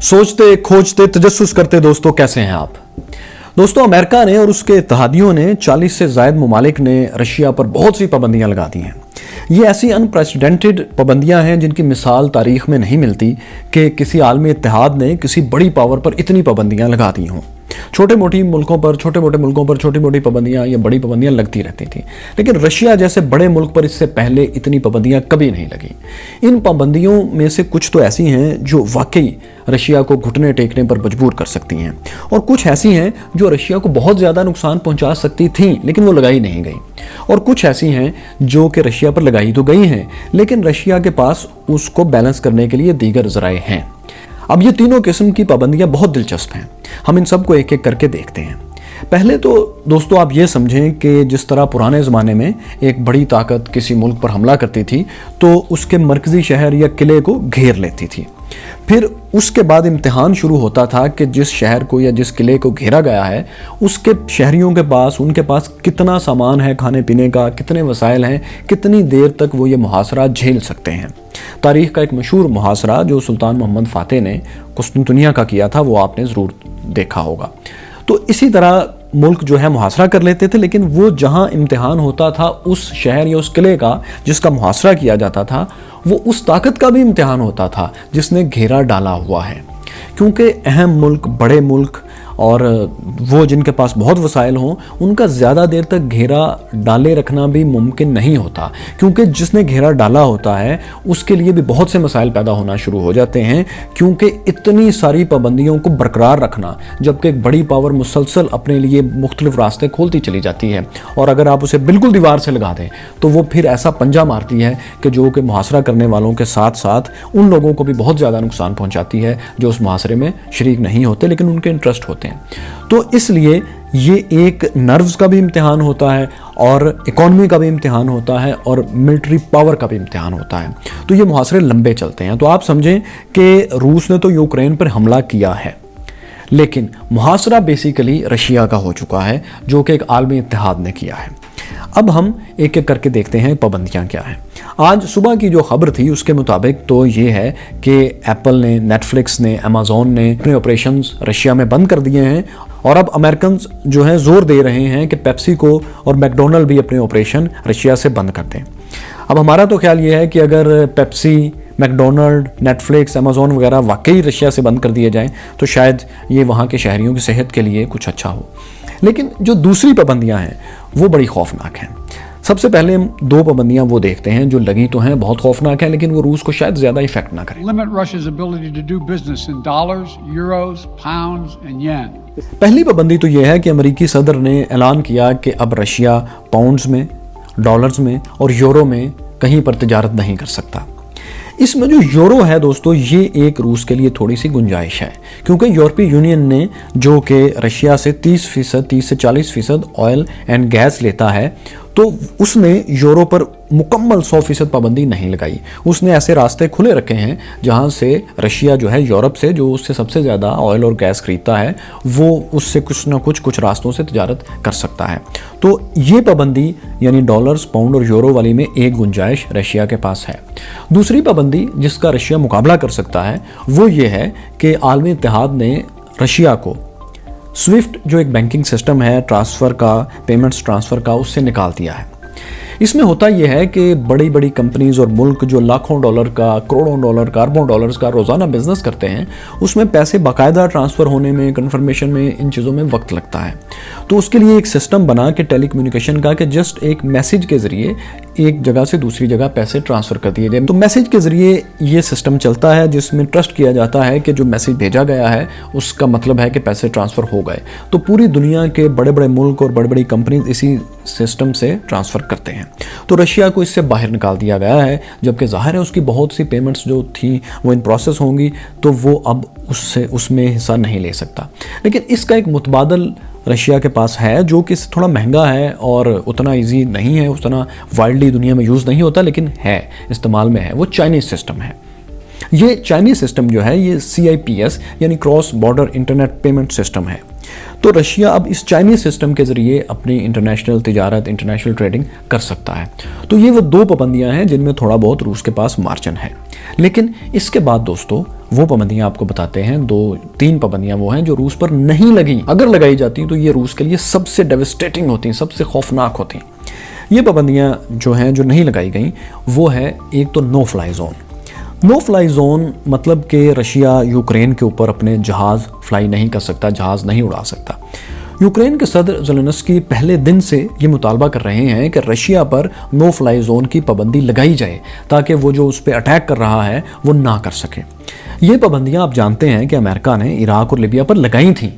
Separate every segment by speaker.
Speaker 1: सोचते खोजते तजस्सुस करते दोस्तों, कैसे हैं आप। दोस्तों, अमेरिका ने और उसके इत्तेहादियों ने 40 से ज़ायद ममालिक ने रशिया पर बहुत सी पाबंदियां लगा दी हैं। ये ऐसी अनप्रेसिडेंटेड पाबंदियां हैं जिनकी मिसाल तारीख में नहीं मिलती कि किसी आलमी इत्तेहाद ने किसी बड़ी पावर पर इतनी पाबंदियां लगा दी हों। छोटे मोटे मुल्कों पर छोटी मोटी पाबंदियां या बड़ी पाबंदियां लगती रहती थी, लेकिन रशिया जैसे बड़े मुल्क पर इससे पहले इतनी पाबंदियां कभी नहीं लगी। इन पाबंदियों में से कुछ तो ऐसी हैं जो वाकई रशिया को घुटने टेकने पर मजबूर कर सकती हैं, और कुछ ऐसी हैं जो रशिया को बहुत ज़्यादा नुकसान पहुंचा सकती थीं लेकिन वो लगाई नहीं गई, और कुछ ऐसी हैं जो कि रशिया पर लगाई तो गई हैं लेकिन रशिया के पास उसको बैलेंस करने के लिए दीगर ज़राए हैं। अब ये तीनों किस्म की पाबंदियां बहुत दिलचस्प हैं। हम इन सबको एक एक करके देखते हैं। पहले तो दोस्तों आप ये समझें कि जिस तरह पुराने ज़माने में एक बड़ी ताकत किसी मुल्क पर हमला करती थी तो उसके मरकज़ी शहर या किले को घेर लेती थी। फिर उसके बाद इम्तिहान शुरू होता था कि जिस शहर को या जिस किले को घेरा गया है उसके शहरियों के पास, उनके पास कितना सामान है खाने पीने का, कितने वसाइल हैं, कितनी देर तक वो ये मुहासरा झेल सकते हैं। तारीख़ का एक मशहूर मुहासरा जो सुल्तान मोहम्मद फ़ातेह ने कुस्तुनतुनिया का किया था वो आपने ज़रूर देखा होगा। तो इसी तरह मुल्क जो है मुहासरा कर लेते थे, लेकिन वो जहां इम्तिहान होता था उस शहर या उस किले का जिसका मुहासरा किया जाता था, वो उस ताकत का भी इम्तिहान होता था जिसने घेरा डाला हुआ है। क्योंकि अहम मुल्क, बड़े मुल्क और वो जिनके पास बहुत वसाइल हों, उनका ज़्यादा देर तक घेरा डाले रखना भी मुमकिन नहीं होता, क्योंकि जिसने घेरा डाला होता है उसके लिए भी बहुत से मसाइल पैदा होना शुरू हो जाते हैं। क्योंकि इतनी सारी पाबंदियों को बरकरार रखना, जबकि एक बड़ी पावर मुसलसल अपने लिए मुख्तलिफ रास्ते खोलती चली जाती है, और अगर आप उसे बिल्कुल दीवार से लगा दें तो वो फिर ऐसा पंजा मारती है कि जो कि मुहासरा करने वालों के साथ साथ उन लोगों को भी बहुत ज़्यादा नुकसान पहुँचाती है जो उस मुहासरे में शरीक नहीं होते लेकिन उनके इंटरेस्ट होते हैं। तो इसलिए ये एक नर्व्स का भी इम्तिहान होता है और इकोनॉमी का भी इम्तिहान होता है और मिलिट्री पावर का भी इम्तिहान होता है। तो ये मुहासरे लंबे चलते हैं। तो आप समझें कि रूस ने तो यूक्रेन पर हमला किया है, लेकिन मुहासरा बेसिकली रशिया का हो चुका है जो कि एक आलमी इत्तेहाद ने किया है। अब हम एक एक करके देखते हैं पाबंदियां क्या हैं। आज सुबह की जो खबर थी उसके मुताबिक तो ये है कि एप्पल ने, नेटफ्लिक्स ने, अमेज़ॉन ने अपने ऑपरेशंस रशिया में बंद कर दिए हैं, और अब अमेरिकन जो हैं ज़ोर दे रहे हैं कि पेप्सी को और मैकडोनल्ड भी अपने ऑपरेशन रशिया से बंद कर दें। अब हमारा तो ख्याल ये है कि अगर पेप्सी, मैकडोनल्ड, नेटफ्लिक्स, अमेज़ॉन वगैरह वाकई रशिया से बंद कर दिए जाएं तो शायद ये वहाँ के शहरियों की सेहत के लिए कुछ अच्छा हो। लेकिन जो दूसरी पाबंदियां हैं वो बड़ी खौफनाक हैं। सबसे पहले हम दो पाबंदियां वो देखते हैं जो लगी तो हैं, बहुत खौफनाक हैं, लेकिन वो रूस को शायद ज़्यादा इफेक्ट ना करें। पहली पाबंदी तो ये है कि अमेरिकी सदर ने ऐलान किया कि अब रशिया पाउंड्स में, डॉलर्स में और यूरो में कहीं पर तिजारत नहीं कर सकता। इसमें जो यूरो है दोस्तों, ये एक रूस के लिए थोड़ी सी गुंजाइश है, क्योंकि यूरोपीय यूनियन ने जो कि रशिया से 30 से 40% ऑयल एंड गैस लेता है, तो उसने यूरो पर मुकम्मल 100% पाबंदी नहीं लगाई। उसने ऐसे रास्ते खुले रखे हैं जहां से रशिया जो है यूरोप से, जो उससे सबसे ज़्यादा ऑयल और गैस खरीदता है, वो उससे कुछ ना कुछ रास्तों से तिजारत कर सकता है। तो ये पाबंदी यानी डॉलर्स, पाउंड और यूरो वाली में एक गुंजाइश रशिया के पास है। दूसरी पाबंदी जिसका रशिया मुकाबला कर सकता है वो ये है कि आलमी इत्तेहाद ने रशिया को स्विफ्ट जो एक बैंकिंग सिस्टम है ट्रांसफ़र का, पेमेंट्स ट्रांसफ़र का, उससे निकाल दिया है। इसमें होता यह है कि बड़ी बड़ी कंपनीज और मुल्क जो लाखों डॉलर का, करोड़ों डॉलर का, अरबों डॉलर्स का रोज़ाना बिजनेस करते हैं, उसमें पैसे बाकायदा ट्रांसफ़र होने में, कन्फर्मेशन में, इन चीज़ों में वक्त लगता है। तो उसके लिए एक सिस्टम बना के टेलीकम्युनिकेशन का कि जस्ट एक मैसेज के ज़रिए एक जगह से दूसरी जगह पैसे ट्रांसफ़र कर दिए जाए। तो मैसेज के ज़रिए ये सिस्टम चलता है जिसमें ट्रस्ट किया जाता है कि जो मैसेज भेजा गया है उसका मतलब है कि पैसे ट्रांसफ़र हो गए। तो पूरी दुनिया के बड़े बड़े मुल्क और बड़ी बड़ी कंपनीज इसी सिस्टम से ट्रांसफ़र करते हैं। तो रशिया को इससे बाहर निकाल दिया गया है, जबकि ज़ाहिर है उसकी बहुत सी पेमेंट्स जो थी वो इन प्रोसेस होंगी, तो वो अब उसमें हिस्सा नहीं ले सकता। लेकिन इसका एक मुतबादल रशिया के पास है जो कि थोड़ा महंगा है और उतना इजी नहीं है, उतना वाइडली दुनिया में यूज़ नहीं होता, लेकिन है, इस्तेमाल में है। वो चाइनीज़ सिस्टम है। ये चाइनीज़ सिस्टम जो है ये CIPS यानी cross border internet payment system है। तो रशिया अब इस चाइनीज़ सिस्टम के ज़रिए अपनी इंटरनेशनल तिजारत, इंटरनेशनल ट्रेडिंग कर सकता है। तो ये वो दो पाबंदियां हैं जिनमें थोड़ा बहुत रूस के पास मार्जिन है। लेकिन इसके बाद दोस्तों वो पाबंदियां आपको बताते हैं। 2-3 पाबंदियां वो हैं जो रूस पर नहीं लगी। अगर लगाई जाती तो ये रूस के लिए सबसे डेविस्टेटिंग होती, सबसे खौफनाक होती। ये पाबंदियां जो हैं जो नहीं लगाई गई वो है, एक तो no fly zone. No fly zone मतलब कि रशिया यूक्रेन के ऊपर अपने जहाज़ फ्लाई नहीं कर सकता, जहाज़ नहीं उड़ा सकता। यूक्रेन के सदर ज़ेलेंस्की पहले दिन से ये मुतालबा कर रहे हैं कि रशिया पर नो फ्लाई जोन की पाबंदी लगाई जाए ताकि वो जो उस पर अटैक कर रहा है वो ना कर सके। ये पाबंदियां आप जानते हैं कि अमेरिका ने इराक और लिबिया पर लगाई थी,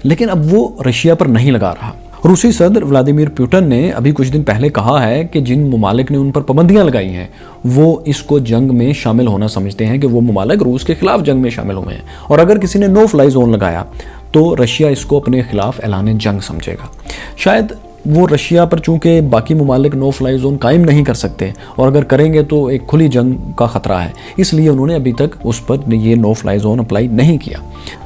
Speaker 1: लेकिन अब वो रशिया पर नहीं लगा रहा। रूसी सदर व्लादिमीर पुतिन ने अभी कुछ दिन पहले कहा है कि जिन ममालिक ने उन पर पाबंदियां लगाई हैं वो इसको जंग में शामिल होना समझते हैं, कि वो ममालिक रूस के खिलाफ जंग में शामिल हुए हैं, और अगर किसी ने नो फ्लाई जोन लगाया तो रशिया इसको अपने खिलाफ ऐलान जंग समझेगा। शायद वो रशिया पर, चूंकि बाकी ममालिक नो फ्लाई जोन कायम नहीं कर सकते और अगर करेंगे तो एक खुली जंग का खतरा है, इसलिए उन्होंने अभी तक उस पर ये नो फ्लाई जोन अप्लाई नहीं किया।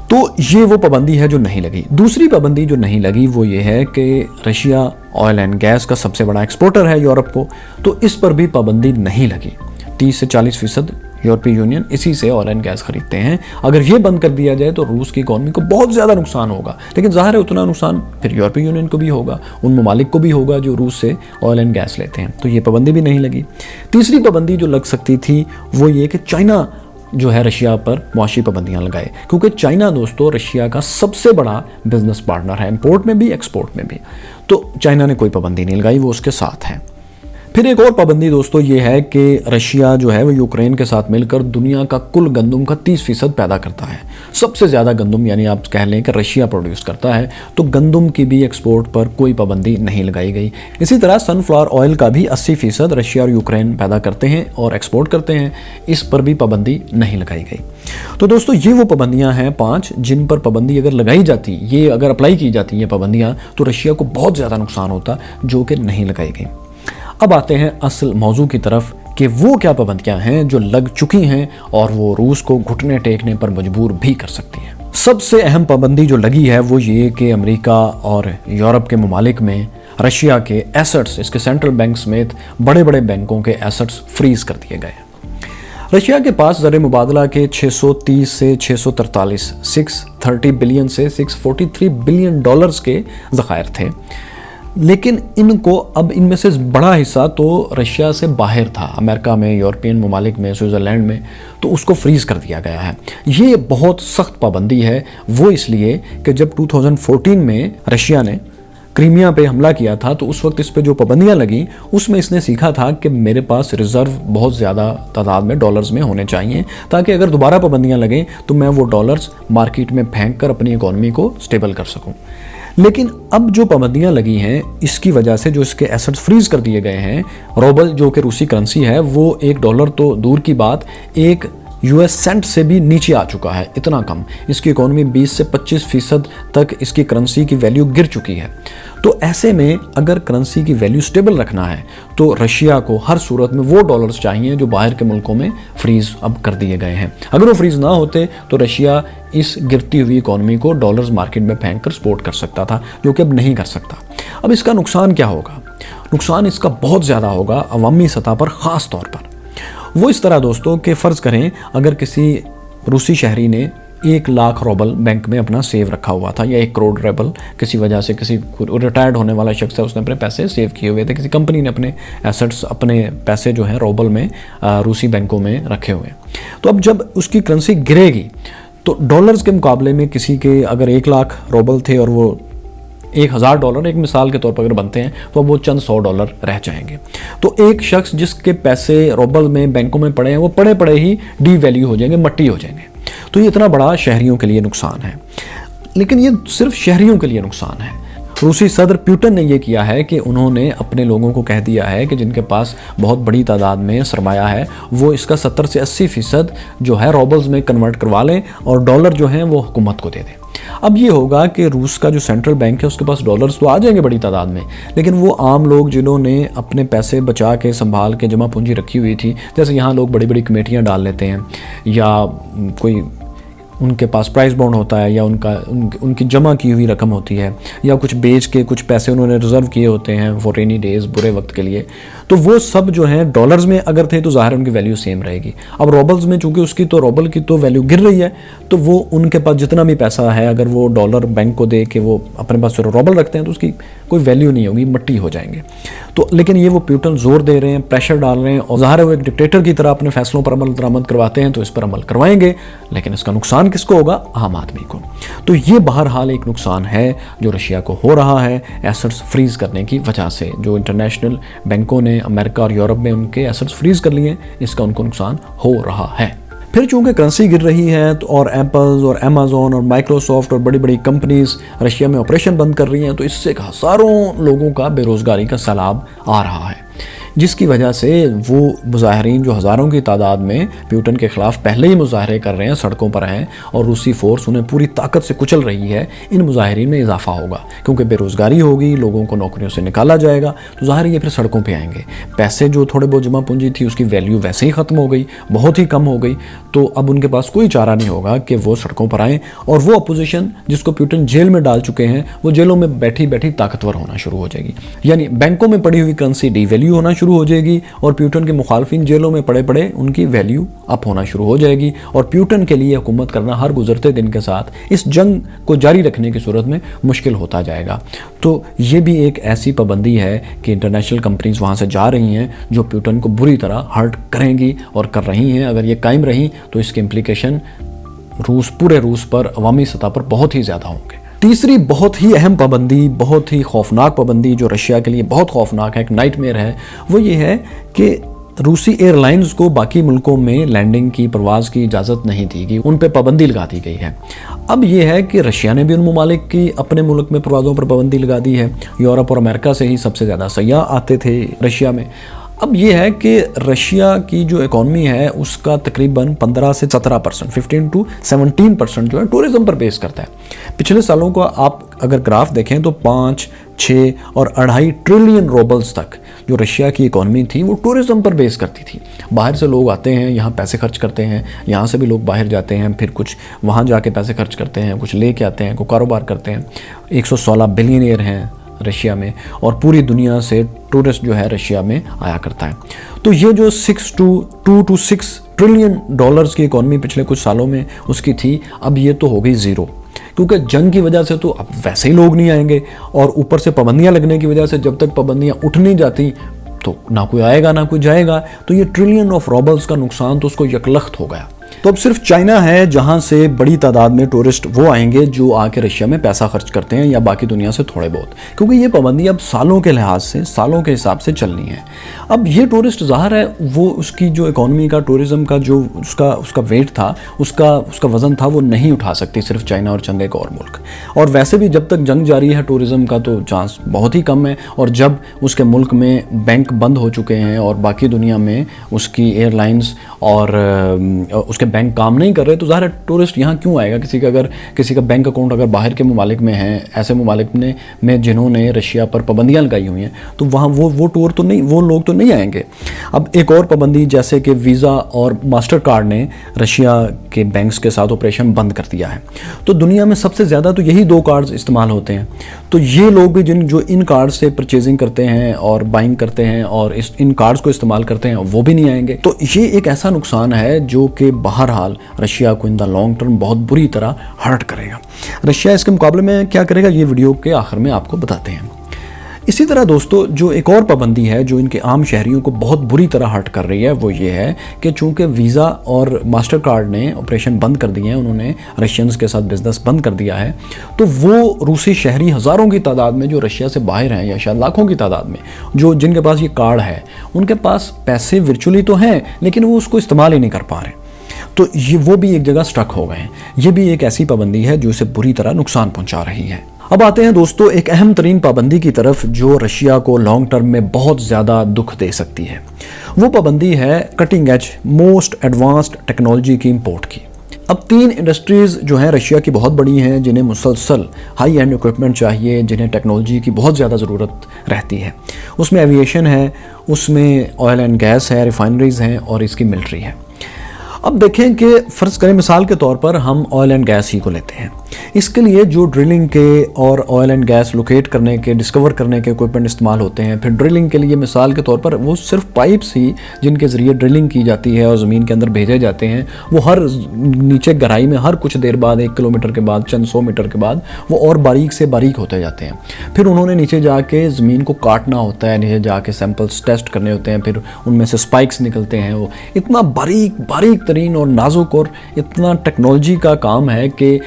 Speaker 1: तो ये वो पाबंदी है जो नहीं लगी। दूसरी पाबंदी जो नहीं लगी वो ये है कि रशिया ऑयल एंड गैस का सबसे बड़ा एक्सपोर्टर है यूरोप को, तो इस पर भी पाबंदी नहीं लगी। 30 से 40% यूरोपीय यूनियन इसी से ऑयल एंड गैस खरीदते हैं। अगर ये बंद कर दिया जाए तो रूस की इकॉनमी को बहुत ज़्यादा नुकसान होगा, लेकिन ज़ाहिर है उतना नुकसान फिर यूरोपीय यूनियन को भी होगा, उन ममालिक को भी होगा जो रूस से ऑयल एंड गैस लेते हैं। तो ये पाबंदी भी नहीं लगी। तीसरी पाबंदी जो लग सकती थी वो ये कि चाइना जो है रशिया पर मुआशी पाबंदियां लगाए, क्योंकि चाइना दोस्तों रशिया का सबसे बड़ा बिजनेस पार्टनर है, इंपोर्ट में भी एक्सपोर्ट में भी। तो चाइना ने कोई पाबंदी नहीं लगाई, वो उसके साथ है। फिर एक और पाबंदी दोस्तों ये है कि रशिया जो है वो यूक्रेन के साथ मिलकर दुनिया का कुल गंदम का 30% पैदा करता है। सबसे ज़्यादा गंदम यानी आप कह लें कि रशिया प्रोड्यूस करता है, तो गंदम की भी एक्सपोर्ट पर कोई पाबंदी नहीं लगाई गई। इसी तरह सनफ्लावर ऑयल का भी 80% रशिया और यूक्रेन पैदा करते हैं और एक्सपोर्ट करते हैं, इस पर भी पाबंदी नहीं लगाई गई। तो दोस्तों ये वो पाबंदियां हैं 5 जिन पर पाबंदी अगर लगाई जाती, ये अगर अप्लाई की जाती ये पाबंदियां, तो रशिया को बहुत ज़्यादा नुकसान होता, जो कि नहीं लगाई गई। अब आते हैं असल मौजू की तरफ कि वो क्या पाबंदियां हैं जो लग चुकी हैं और वो रूस को घुटने टेकने पर मजबूर भी कर सकती हैं। सबसे अहम पाबंदी जो लगी है वो ये कि अमेरिका और यूरोप के ममालिक में रशिया के एसेट्स, इसके सेंट्रल बैंक समेत बड़े बड़े बैंकों के एसेट्स फ्रीज कर दिए गए। रशिया के पास ज़र मुबादला के 630 से 643 630 बिलियन से 643 बिलियन डॉलर्स के ज़खायर थे, लेकिन इनको अब इनमें से बड़ा हिस्सा तो रशिया से बाहर था, अमेरिका में, यूरोपियन ममालिक में, स्विट्ज़रलैंड में, तो उसको फ्रीज कर दिया गया है। ये बहुत सख्त पाबंदी है, वो इसलिए कि जब 2014 में रशिया ने क्रीमिया पे हमला किया था तो उस वक्त इस पे जो पाबंदियां लगी उसमें इसने सीखा था कि मेरे पास रिजर्व बहुत ज़्यादा तादाद में डॉलर्स में होने चाहिए, ताकि अगर दोबारा पाबंदियां लगें तो मैं वो डॉलर्स मार्केट में फेंक कर अपनी इकॉनमी को स्टेबल कर सकूं। लेकिन अब जो पाबंदियां लगी हैं इसकी वजह से जो इसके एसेट्स फ्रीज कर दिए गए हैं, रूबल जो कि रूसी करेंसी है वो $1 तो दूर की बात, एक US सेंट से भी नीचे आ चुका है, इतना कम। इसकी इकोनॉमी 20 से 25% तक इसकी करेंसी की वैल्यू गिर चुकी है। तो ऐसे में अगर करेंसी की वैल्यू स्टेबल रखना है तो रशिया को हर सूरत में वो डॉलर्स चाहिए जो बाहर के मुल्कों में फ्रीज अब कर दिए गए हैं। अगर वो फ्रीज ना होते तो रशिया इस गिरती हुई इकोनॉमी को डॉलर्स मार्केट में फेंक कर सपोर्ट कर सकता था, जो कि अब नहीं कर सकता। अब इसका नुकसान क्या होगा? नुकसान इसका बहुत ज़्यादा होगा अवामी सतह पर, ख़ास तौर पर। वो इस तरह दोस्तों कि फ़र्ज़ करें अगर किसी रूसी शहरी ने 1 लाख रूबल बैंक में अपना सेव रखा हुआ था, या 1 करोड़ रूबल किसी वजह से, किसी रिटायर्ड होने वाला शख्स है उसने अपने पैसे सेव किए हुए थे, किसी कंपनी ने अपने एसेट्स, अपने पैसे जो है रूबल में रूसी बैंकों में रखे हुए। तो अब जब उसकी करेंसी गिरेगी तो डॉलर्स के मुकाबले में किसी के अगर 1 लाख रूबल थे और वो $1000 एक मिसाल के तौर पर अगर बनते हैं तो वो चंद $100 रह जाएंगे। तो एक शख्स जिसके पैसे रूबल में बैंकों में पड़े हैं वो पड़े पड़े ही डी वैल्यू हो जाएंगे, मट्टी हो जाएंगे। तो ये इतना बड़ा शहरियों के लिए नुकसान है, लेकिन ये सिर्फ शहरियों के लिए नुकसान है। रूसी सदर पुतिन ने यह किया है कि उन्होंने अपने लोगों को कह दिया है कि जिनके पास बहुत बड़ी तादाद में सरमाया है वो इसका 70 से 80% जो है रूबल्स में कन्वर्ट करवा लें और डॉलर जो हैं वो हुकूमत को दे दें। अब ये होगा कि रूस का जो सेंट्रल बैंक है उसके पास डॉलर्स तो आ जाएंगे बड़ी तादाद में, लेकिन वो आम लोग जिन्होंने अपने पैसे बचा के संभाल के जमा पूंजी रखी हुई थी, जैसे यहाँ लोग बड़ी बड़ी कमेटियाँ डाल लेते हैं, या कोई उनके पास प्राइस बॉन्ड होता है, या उनकी जमा की हुई रकम होती है, या कुछ बेच के कुछ पैसे उन्होंने रिजर्व किए होते हैं फॉर रेनी डेज, बुरे वक्त के लिए, तो वो सब जो है डॉलर्स में अगर थे तो ज़ाहिर उनकी वैल्यू सेम रहेगी। अब रोबल्स में चूंकि उसकी तो रोबल की तो वैल्यू गिर रही है, तो वो उनके पास जितना भी पैसा है अगर वो डॉलर बैंक को दे के वो अपने पास रोबल रखते हैं तो उसकी कोई वैल्यू नहीं होगी, मट्टी हो जाएंगे। तो लेकिन ये वो प्यूटन जोर दे रहे हैं, प्रेशर डाल रहे हैं और ज़ाहिर है वो एक डिक्टेटर की तरह अपने फैसलों पर अमल दरामद करवाते हैं, तो इस पर अमल करवाएंगे, लेकिन इसका नुकसान किसको होगा? आम आदमी को। तो ये बहरहाल एक नुकसान है जो रशिया को हो रहा है एसेट्स फ्रीज करने की वजह से। जो इंटरनेशनल बैंकों ने अमेरिका और यूरोप में उनके एसेट्स फ्रीज कर लिए, इसका उनको नुकसान हो रहा है। फिर चूंकि करेंसी गिर रही है तो और एप्पल और अमेजोन और माइक्रोसॉफ्ट और बड़ी बड़ी कंपनीज रशिया में ऑपरेशन बंद कर रही हैं, तो इससे हज़ारों लोगों का बेरोज़गारी का सैलाब आ रहा है, जिसकी वजह से वो मुजाहरीन जो हज़ारों की तादाद में प्यूटन के ख़िलाफ़ पहले ही मुजाहरे कर रहे हैं, सड़कों पर हैं और रूसी फोर्स उन्हें पूरी ताकत से कुचल रही है, इन मुजाहरीन में इजाफा होगा क्योंकि बेरोज़गारी होगी, लोगों को नौकरियों से निकाला जाएगा, तो ज़ाहिर ये फिर सड़कों पे आएंगे। पैसे जो थोड़े बहुत जमा पूंजी थी उसकी वैल्यू वैसे ही ख़त्म हो गई, बहुत ही कम हो गई, तो अब उनके पास कोई चारा नहीं होगा कि वो सड़कों पर आएँ और वो अपोजिशन जिसको प्यूटन जेल में डाल चुके हैं वो जेलों में बैठी बैठी ताकतवर होना शुरू हो जाएगी। यानी बैंकों में पड़ी हुई करेंसी डीवैल्यू होना शुरू हो जाएगी और प्यूटन के मुखालफिन जेलों में पड़े पड़े उनकी वैल्यू अप होना शुरू हो जाएगी और प्यूटन के लिए हुकूमत करना हर गुजरते दिन के साथ इस जंग को जारी रखने की सूरत में मुश्किल होता जाएगा। तो ये भी एक ऐसी पाबंदी है कि इंटरनेशनल कंपनीज वहाँ से जा रही हैं जो प्यूटन को बुरी तरह हर्ट करेंगी और कर रही हैं। अगर ये कायम रही तो इसके इम्प्लीकेशन पूरे रूस पर अवामी सतह पर बहुत ही ज़्यादा होंगे। तीसरी बहुत ही अहम पाबंदी, बहुत ही खौफनाक पाबंदी जो रशिया के लिए बहुत खौफनाक है, एक नाइटमेयर है, वो ये है कि रूसी एयरलाइंस को बाकी मुल्कों में लैंडिंग की, परवाज़ की इजाज़त नहीं दी गई, उन पर पाबंदी लगा दी गई है। अब ये है कि रशिया ने भी उन ममालिक की अपने मुल्क में परवाज़ों पर पाबंदी लगा दी है। यूरोप और अमेरिका से ही सबसे ज़्यादा सयाह आते थे रशिया में। अब ये है कि रशिया की जो इकॉनमी है उसका तकरीबन 15 से 17%, 15 to 17% जो है टूरिज़्म पर बेस करता है। पिछले सालों का आप अगर ग्राफ देखें तो 5, 6 और 2.5 ट्रिलियन रूबल्स तक जो रशिया की इकॉनमी थी वो टूरिज़्म पर बेस करती थी। बाहर से लोग आते हैं, यहाँ पैसे खर्च करते हैं, यहाँ से भी लोग बाहर जाते हैं, फिर कुछ वहाँ जाके पैसे खर्च करते हैं, कुछ लेके आते हैं, कोई कारोबार करते हैं। 116 बिलियनियर हैं रशिया में और पूरी दुनिया से टूरिस्ट जो है रशिया में आया करता है। तो ये जो 2 to 6 ट्रिलियन डॉलर्स की इकॉनमी पिछले कुछ सालों में उसकी थी, अब ये तो हो गई ज़ीरो, क्योंकि जंग की वजह से तो अब वैसे ही लोग नहीं आएंगे और ऊपर से पाबंदियां लगने की वजह से जब तक पाबंदियां उठ नहीं जाती तो ना कोई आएगा ना कोई जाएगा। तो ये ट्रिलियन ऑफ रूबल्स का नुकसान तो उसको यकलख्त हो गया। तो अब सिर्फ चाइना है जहां से बड़ी तादाद में टूरिस्ट वो आएंगे जो आके रशिया में पैसा खर्च करते हैं या बाकी दुनिया से थोड़े बहुत, क्योंकि ये पाबंदी अब सालों के लिहाज से, सालों के हिसाब से चलनी है। अब ये टूरिस्ट ज़ाहिर है वो उसकी जो इकॉनमी का, टूरिज़्म का जो उसका वेट था, उसका वज़न था, वो नहीं उठा सकती सिर्फ चाइना और चंद एक और मुल्क। और वैसे भी जब तक जंग जारी है टूरिज़्म का तो चांस बहुत ही कम है, और जब उसके मुल्क में बैंक बंद हो चुके हैं और बाकी दुनिया में उसकी एयरलाइंस और उसके बैंक काम नहीं कर रहे, तो ज़ाहिर है टूरिस्ट यहाँ क्यों आएगा। किसी का बैंक अकाउंट अगर बाहर के ममालिक में है, ऐसे ममालिक में जिन्होंने रशिया पर पाबंदियाँ लगाई हुई हैं, तो वहाँ वो टूर तो नहीं, वो लोग तो नहीं आएंगे। अब एक और पाबंदी जैसे कि वीज़ा और मास्टर कार्ड ने रशिया के बैंक्स के साथ ऑपरेशन बंद कर दिया है। तो दुनिया में सबसे ज़्यादा तो यही 2 कार्ड्स इस्तेमाल होते हैं। तो ये लोग भी जो इन कार्ड से परचेजिंग करते हैं और बाइंग करते हैं और इन कार्ड्स को इस्तेमाल करते हैं, वो भी नहीं आएंगे। तो ये एक ऐसा नुकसान है जो कि बहरहाल रशिया को इन द लॉन्ग टर्म बहुत बुरी तरह हर्ट करेगा। रशिया इसके मुकाबले में क्या करेगा, ये वीडियो के आखिर में आपको बताते हैं। इसी तरह दोस्तों जो एक और पाबंदी है जो इनके आम शहरियों को बहुत बुरी तरह हर्ट कर रही है, वो ये है कि चूंकि वीज़ा और मास्टर कार्ड ने ऑपरेशन बंद कर दिए हैं, उन्होंने रशियंस के साथ बिजनेस बंद कर दिया है, तो वो रूसी शहरी हज़ारों की तादाद में जो रशिया से बाहर हैं या शायद लाखों की तादाद में जिनके पास ये कार्ड है, उनके पास पैसे वर्चुअली तो हैं लेकिन वो उसको इस्तेमाल ही नहीं कर पा रहे। तो ये वो भी एक जगह स्ट्रक हो गए हैं। ये भी एक ऐसी पाबंदी है जो इसे बुरी तरह नुकसान पहुंचा रही है। अब आते हैं दोस्तों एक अहम तरीन पाबंदी की तरफ जो रशिया को लॉन्ग टर्म में बहुत ज़्यादा दुख दे सकती है। वो पाबंदी है cutting edge most advanced technology की इंपोर्ट की। अब 3 इंडस्ट्रीज़ जो हैं रशिया की बहुत बड़ी हैं, जिन्हें मुसलसल हाई एंड इक्विपमेंट चाहिए, जिन्हें टेक्नोलॉजी की बहुत ज़्यादा ज़रूरत रहती है। उसमें एविएशन है, उसमें ऑयल एंड गैस है, रिफाइनरीज़ हैं और इसकी मिलिट्री है। अब देखें कि फ़र्ज़ करें मिसाल के तौर पर हम ऑयल एंड गैस ही को लेते हैं। इसके लिए जो ड्रिलिंग के और ऑयल एंड गैस लोकेट करने के, डिस्कवर करने के इक्विपमेंट इस्तेमाल होते हैं। फिर ड्रिलिंग के लिए मिसाल के तौर पर वो सिर्फ पाइप्स ही जिनके ज़रिए ड्रिलिंग की जाती है और ज़मीन के अंदर भेजे जाते हैं, वो हर नीचे गहराई में हर कुछ देर बाद, 1 किलोमीटर के बाद, चंद 100 मीटर के बाद वो और बारीक से बारीक होते जाते हैं। फिर उन्होंने नीचे जाके ज़मीन को काटना होता है, नीचे जाके सैंपल्स टेस्ट करने होते हैं, फिर उनमें से स्पाइक्स निकलते हैं। वो इतना बारीक तरीन और नाजुक और इतना टेक्नोलॉजी का काम है कि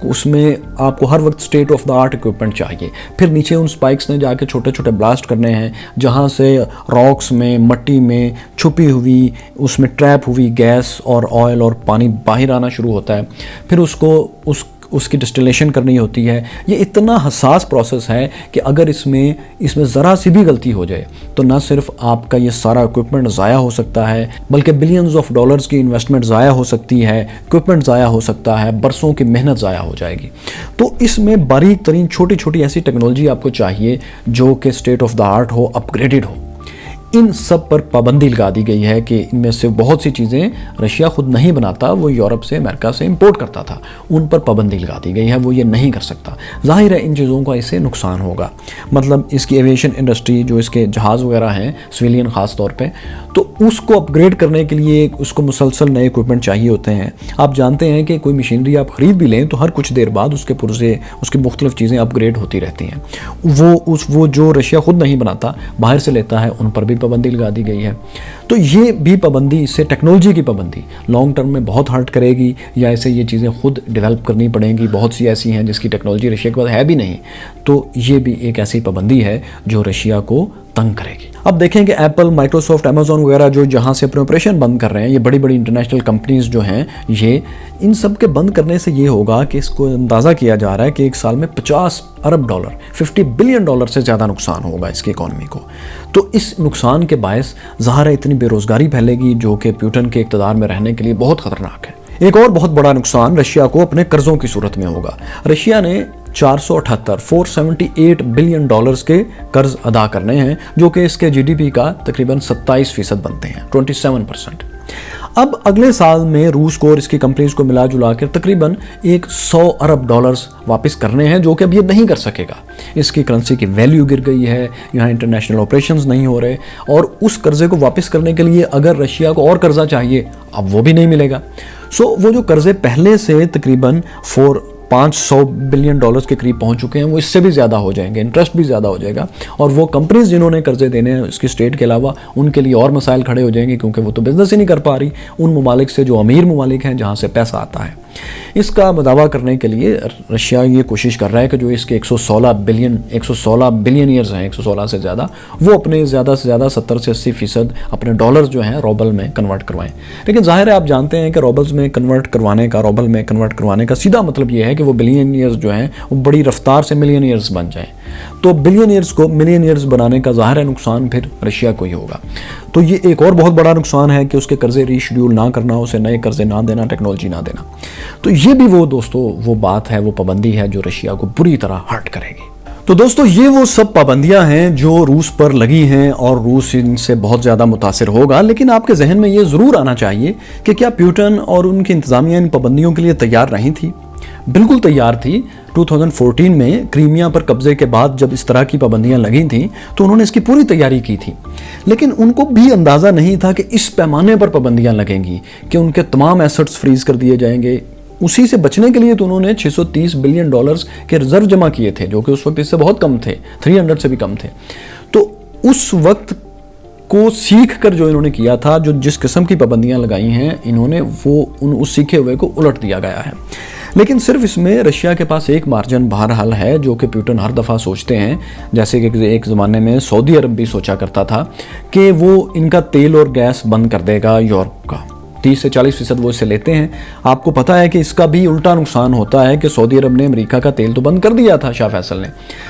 Speaker 1: उसमें आपको हर वक्त state of the art equipment चाहिए। फिर नीचे उन स्पाइक्स ने जाके छोटे छोटे ब्लास्ट करने हैं, जहाँ से रॉक्स में, मट्टी में छुपी हुई, उसमें ट्रैप हुई गैस और ऑयल और पानी बाहर आना शुरू होता है। फिर उसकी डिस्टिलेशन करनी होती है। ये इतना हसास प्रोसेस है कि अगर इसमें ज़रा सी भी गलती हो जाए तो ना सिर्फ आपका ये सारा इक्विपमेंट ज़ाया हो सकता है, बल्कि बिलियंस ऑफ डॉलर्स की इन्वेस्टमेंट ज़ाया हो सकती है, इक्विपमेंट ज़ाया हो सकता है, बरसों की मेहनत ज़ाया हो जाएगी। तो इसमें बारीक तरीन छोटी छोटी ऐसी टेक्नोलॉजी आपको चाहिए जो कि स्टेट ऑफ द आर्ट हो, अपग्रेडेड हो। इन सब पर पाबंदी लगा दी गई है कि इनमें से बहुत सी चीज़ें रशिया खुद नहीं बनाता, वो यूरोप से, अमेरिका से इंपोर्ट करता था, उन पर पाबंदी लगा दी गई है, वो ये नहीं कर सकता। जाहिर है इन चीज़ों का इससे नुकसान होगा। मतलब इसकी एविएशन इंडस्ट्री, जो इसके जहाज़ वगैरह हैं, सिविलियन ख़ास तौर पे, तो उसको अपग्रेड करने के लिए उसको मुसलसल नए इक्विपमेंट चाहिए होते हैं। आप जानते हैं कि कोई मशीनरी आप ख़रीद भी लें तो हर कुछ देर बाद उसके पुर्जे, उसकी मुख्तलिफ चीज़ें अपग्रेड होती रहती हैं। वो जो रशिया खुद नहीं बनाता, बाहर से लेता है, उन पर भी पाबंदी लगा दी गई है। तो ये भी पाबंदी, इससे टेक्नोलॉजी की पाबंदी लॉन्ग टर्म में बहुत हर्ट करेगी, या ऐसे ये चीज़ें खुद डेवलप करनी पड़ेंगी। बहुत सी ऐसी हैं जिसकी टेक्नोलॉजी रशिया के पास है भी नहीं, तो ये भी एक ऐसी पाबंदी है जो रशिया को तंग करेगी। अब देखें कि एप्पल, माइक्रोसॉफ्ट, अमेजोन वगैरह जो जहाँ से अपने ऑपरेशन बंद कर रहे हैं, ये बड़ी बड़ी इंटरनेशनल कंपनीज जो हैं, ये इन सब के बंद करने से ये होगा कि इसको अंदाज़ा किया जा रहा है कि एक साल में 50 अरब डॉलर, 50 बिलियन डॉलर से ज़्यादा नुकसान होगा इसकी इकॉनमी को। तो इस नुकसान के बायस ज़ाहिर है इतनी बेरोज़गारी फैलेगी जो कि पुतिन के इक़्तिदार में रहने के लिए बहुत ख़तरनाक है। एक और बहुत बड़ा नुकसान रशिया को अपने कर्ज़ों की सूरत में होगा। रशिया ने 478 बिलियन डॉलर्स के कर्ज अदा करने हैं, जो कि इसके जीडीपी का तकरीबन 27% बनते हैं, 27%। अब अगले साल में रूस को और इसकी कंपनीज को मिला जुला कर तकरीबन 100 अरब डॉलर्स वापस करने हैं, जो कि अब ये नहीं कर सकेगा। इसकी करेंसी की वैल्यू गिर गई है, यहाँ इंटरनेशनल ऑपरेशंस नहीं हो रहे, और उस कर्जे को वापस करने के लिए अगर रशिया को और कर्जा चाहिए, अब वो भी नहीं मिलेगा। सो वो जो कर्जे पहले से तकरीबन 500 बिलियन डॉलर्स के करीब पहुंच चुके हैं, वो इससे भी ज़्यादा हो जाएंगे, इंटरेस्ट भी ज़्यादा हो जाएगा, और वो कंपनीज जिन्होंने कर्जे देने हैं इसकी स्टेट के अलावा, उनके लिए और मसाइल खड़े हो जाएंगे, क्योंकि वो तो बिजनेस ही नहीं कर पा रही उन ममालिक से जो अमीर ममालिक हैं, जहाँ से पैसा आता है। इसका मदावा करने के लिए रशिया ये कोशिश कर रहा है कि जो इसके 116 बिलियन ईयर्स हैं, 116 से ज़्यादा, वो अपने ज़्यादा से ज़्यादा 70 से 80% अपने डॉलर्स जो हैं रूबल में कन्वर्ट करवाएं। लेकिन जाहिर है आप जानते हैं कि रूबल में कन्वर्ट करवाने का सीधा मतलब ये है कि वो बिलियन ईयर्स जो हैं वो बड़ी रफ्तार से मिलियन ईयर्स बन जाएं। तो बिलियन ईयर्स को मिलियन ईयर्स बनाने का जाहिर है नुकसान फिर रशिया को ही होगा। तो ये एक और बहुत बड़ा नुकसान है कि उसके कर्जे रीशेड्यूल ना करना, उसे नए कर्जे ना देना, टेक्नोलॉजी ना देना। तो ये भी वो दोस्तों वो बात है, वो पाबंदी है जो रशिया को बुरी तरह हर्ट करेगी। तो दोस्तों ये वो सब पाबंदियां हैं जो रूस पर लगी हैं, और रूस इनसे बहुत ज़्यादा मुतासिर होगा। लेकिन आपके जहन में ये ज़रूर आना चाहिए कि क्या पुतिन और उनकी इंतज़ामिया इन पाबंदियों के लिए तैयार नहीं थी? बिल्कुल तैयार थी। 2014 में क्रीमिया पर कब्जे के बाद जब इस तरह की पाबंदियां लगी थी तो उन्होंने इसकी पूरी तैयारी की थी, लेकिन उनको भी अंदाज़ा नहीं था कि इस पैमाने पर पाबंदियां लगेंगी, कि उनके तमाम एसेट्स फ्रीज कर दिए जाएंगे। उसी से बचने के लिए तो उन्होंने 630 बिलियन डॉलर्स के रिजर्व जमा किए थे, जो कि उस वक्त इससे बहुत कम थे, 300 से भी कम थे। तो उस वक्त को सीख कर जो इन्होंने किया था, जो जिस किस्म की पाबंदियां लगाई हैं इन्होंने, वो उस सीखे हुए को उलट दिया गया है। लेकिन सिर्फ इसमें रशिया के पास एक मार्जिन बहरहाल है, जो कि पुतिन हर दफ़ा सोचते हैं। जैसे कि एक ज़माने में सऊदी अरब भी सोचा करता था कि वो इनका तेल और गैस बंद कर देगा यूरोप का, 30 से 40% वो इससे लेते हैं। आपको पता है कि इसका भी उल्टा नुकसान होता है कि सऊदी अरब ने अमेरिका का तेल तो बंद कर दिया था शाह फैसल ने,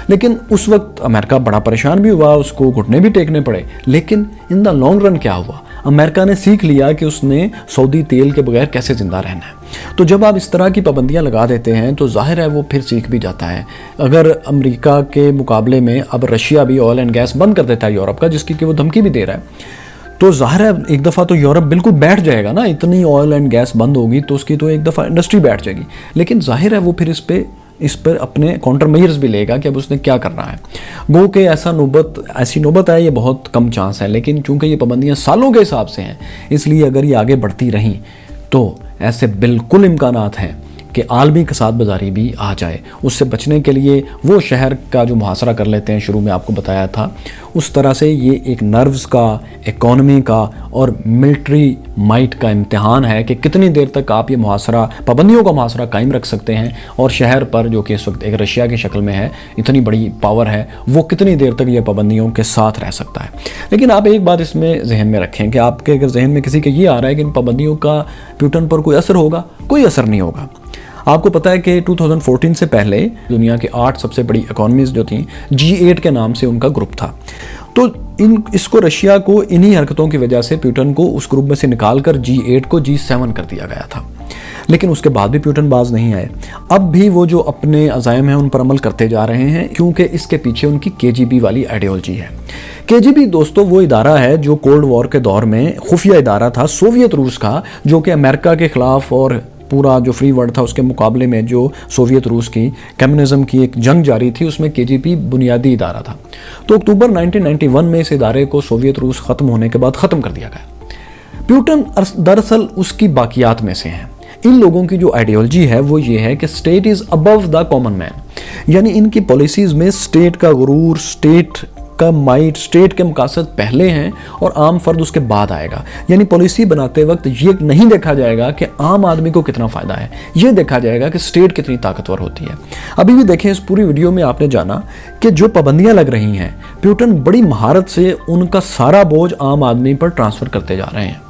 Speaker 1: लेकिन उस वक्त अमेरिका बड़ा परेशान भी हुआ, उसको घुटने भी टेकने पड़े। लेकिन इन द लॉन्ग रन क्या हुआ, अमेरिका ने सीख लिया कि उसने सऊदी तेल के बगैर कैसे ज़िंदा रहना है। तो जब आप इस तरह की पाबंदियां लगा देते हैं तो जाहिर है वो फिर सीख भी जाता है। अगर अमेरिका के मुकाबले में अब रशिया भी ऑयल एंड गैस बंद कर देता है यूरोप का, जिसकी कि वो धमकी भी दे रहा है, तो जाहिर है एक दफ़ा तो यूरोप बिल्कुल बैठ जाएगा ना, इतनी ऑयल एंड गैस बंद होगी तो उसकी तो एक दफ़ा इंडस्ट्री बैठ जाएगी। लेकिन जाहिर है वो फिर इस पर अपने काउंटर मेजर्स भी लेगा कि अब उसने क्या करना है। गो के ऐसी नौबत आए ये बहुत कम चांस है, लेकिन चूंकि ये पाबंदियां सालों के हिसाब से हैं, इसलिए अगर ये आगे बढ़ती रहीं तो ऐसे बिल्कुल इम्कानात हैं कि आलमी कसाद बाजारी भी आ जाए। उससे बचने के लिए वो शहर का जो मुहासरा कर लेते हैं, शुरू में आपको बताया था, उस तरह से ये एक नर्व्स का, इकॉनमी का और मिलिट्री माइट का इम्तिहान है कि कितनी देर तक आप ये मुहासरा, पाबंदियों का मुहासरा कायम रख सकते हैं और शहर पर, जो कि इस वक्त एक रशिया की शक्ल में है, इतनी बड़ी पावर है, वो कितनी देर तक ये पाबंदियों के साथ रह सकता है। लेकिन आप एक बात इसमें जहन में रखें कि आपके अगर जहन में किसी के ये आ रहा है कि इन पाबंदियों का प्यूटन पर कोई असर होगा, कोई असर नहीं होगा। आपको पता है कि 2014 से पहले दुनिया के 8 सबसे बड़ी इकॉनमीज जो थी, G8 के नाम से उनका ग्रुप था। तो इसको रशिया को इन्हीं हरकतों की वजह से प्यूटन को उस ग्रुप में से निकालकर G8 को G7 कर दिया गया था। लेकिन उसके बाद भी प्यूटन बाज नहीं आए। अब भी वो जो अपने अज़ाइम हैं उन पर अमल करते जा रहे हैं, क्योंकि इसके पीछे उनकी KGB वाली आइडियोलॉजी है। KGB दोस्तों वो इदारा है जो कोल्ड वॉर के दौर में खुफिया इदारा था सोवियत रूस का, जो कि अमेरिका के खिलाफ और पूरा जो फ्री वर्ल्ड था उसके मुकाबले में जो सोवियत रूस की कम्युनिज्म की एक जंग जारी थी, उसमें KGB बुनियादी इदारा था। तो अक्टूबर 1991 में इस इदारे को सोवियत रूस ख़त्म होने के बाद ख़त्म कर दिया गया। प्यूटन दरअसल उसकी बाकियात में से हैं। इन लोगों की जो आइडियोलॉजी है वो ये है कि state is above the common man, यानी इनकी पॉलिसीज़ में स्टेट का गुरूर, स्टेट का माइट, स्टेट के मकासद पहले हैं और आम फर्द उसके बाद आएगा। यानी पॉलिसी बनाते वक्त ये नहीं देखा जाएगा कि आम आदमी को कितना फ़ायदा है, ये देखा जाएगा कि स्टेट कितनी ताकतवर होती है। अभी भी देखें, इस पूरी वीडियो में आपने जाना कि जो पाबंदियां लग रही हैं, प्यूटन बड़ी महारत से उनका सारा बोझ आम आदमी पर ट्रांसफ़र करते जा रहे हैं,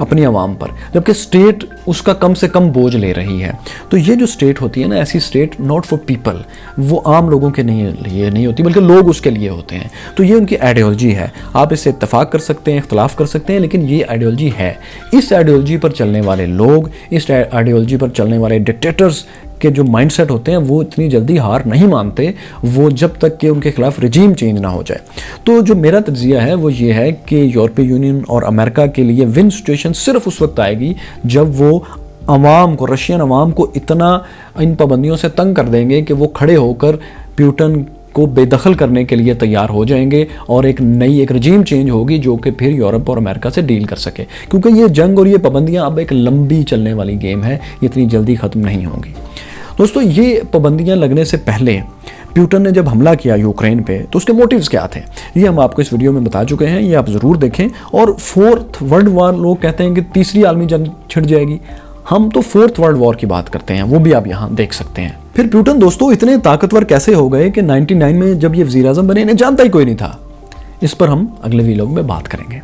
Speaker 1: अपनी आवाम पर, जबकि स्टेट उसका कम से कम बोझ ले रही है। तो ये जो स्टेट होती है ना, ऐसी स्टेट नॉट फॉर पीपल, वो आम लोगों के लिए नहीं होती, बल्कि लोग उसके लिए होते हैं। तो ये उनकी आइडियोलॉजी है। आप इससे इत्तेफाक कर सकते हैं, इख्तलाफ कर सकते हैं, लेकिन ये आइडियोलॉजी है। इस आइडियोलॉजी पर चलने वाले लोग, इस आइडियोलॉजी पर चलने वाले डिक्टेटर्स के जो माइंडसेट होते हैं वो इतनी जल्दी हार नहीं मानते, वो जब तक कि उनके खिलाफ रजीम चेंज ना हो जाए। तो जो मेरा तज्जिया है वो ये है कि यूरोपीय यूनियन और अमेरिका के लिए विन सिचुएशन सिर्फ उस वक्त आएगी जब वो अवाम को, रशियन अवाम को इतना इन पाबंदियों से तंग कर देंगे कि वो खड़े होकर प्यूटन को बेदखल करने के लिए तैयार हो जाएंगे और एक रजीम चेंज होगी जो कि फिर यूरोप और अमेरिका से डील कर सके। क्योंकि ये जंग और ये पाबंदियां अब एक लंबी चलने वाली गेम है, इतनी जल्दी ख़त्म नहीं होंगी। दोस्तों, ये पाबंदियां लगने से पहले प्यूटन ने जब हमला किया यूक्रेन पे, तो उसके मोटिव्स क्या थे, ये हम आपको इस वीडियो में बता चुके हैं, ये आप ज़रूर देखें। और 4th वर्ल्ड वॉर, लोग कहते हैं कि तीसरी आलमी जंग छिड़ जाएगी, हम तो 4th वर्ल्ड वॉर की बात करते हैं, वो भी आप यहाँ देख सकते हैं। फिर प्यूटन दोस्तों इतने ताकतवर कैसे हो गए कि 99 में जब ये वज़ीर आज़म बने, इन्हें जानता ही कोई नहीं था। इस पर हम अगले वीडियो में बात करेंगे।